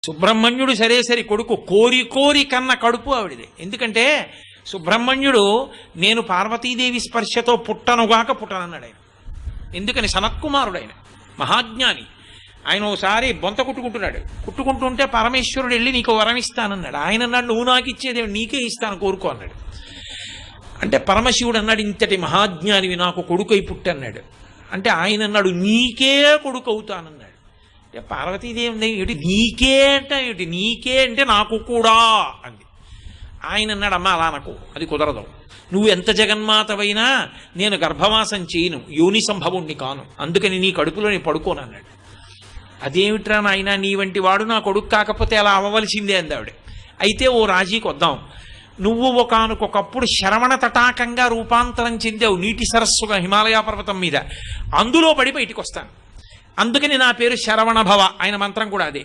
సుబ్రహ్మణ్యుడు సరే సరి కొడుకు, కోరి కోరి కన్న కడుపు ఆవిడిది. ఎందుకంటే సుబ్రహ్మణ్యుడు నేను పార్వతీదేవి స్పర్శతో పుట్టనుగాక పుట్టనన్నాడు ఆయన. ఎందుకని? సనత్కుమారుడు ఆయన, మహాజ్ఞాని. ఆయన ఓసారి బొంత కుట్టుకుంటుంటే పరమేశ్వరుడు వెళ్ళి నీకు వరం ఇస్తానన్నాడు. ఆయన అన్నాడు, నువ్వు నాకు ఇచ్చేదేమి, నీకే ఇస్తాను కోరుకో అన్నాడు. అంటే పరమశివుడు అన్నాడు, ఇంతటి మహాజ్ఞానివి నాకు కొడుకు అయి పుట్టి అన్నాడు. అంటే ఆయన అన్నాడు, నీకే కొడుకు అవుతానన్నాడు. అంటే పార్వతీదేవి ఏమిటి నీకే అంటే ఏమిటి, నీకే అంటే నాకు కూడా అంది. ఆయన అన్నాడు, అమ్మ అలా నాకు అది కుదరదు, నువ్వు ఎంత జగన్మాతవైనా నేను గర్భవాసం చేయను, యోని సంభవుణ్ణి కాను, అందుకని నీ కడుపులో నేను పడుకోను అన్నాడు. అదేమిట్రా నాయన, నీ వంటి వాడు నా కొడుకు కాకపోతే అలా అవ్వవలసిందే అంది ఆవిడ. అయితే ఓ రాజీకి వద్దాం, నువ్వు ఒకనకొకప్పుడు శరవణ తటాకంగా రూపాంతరం చెందావు నీటి సరస్సుగా హిమాలయ పర్వతం మీద, అందులో పడి బయటికి వస్తాను, అందుకని నా పేరు శరవణ భవ. ఆయన మంత్రం కూడా అదే.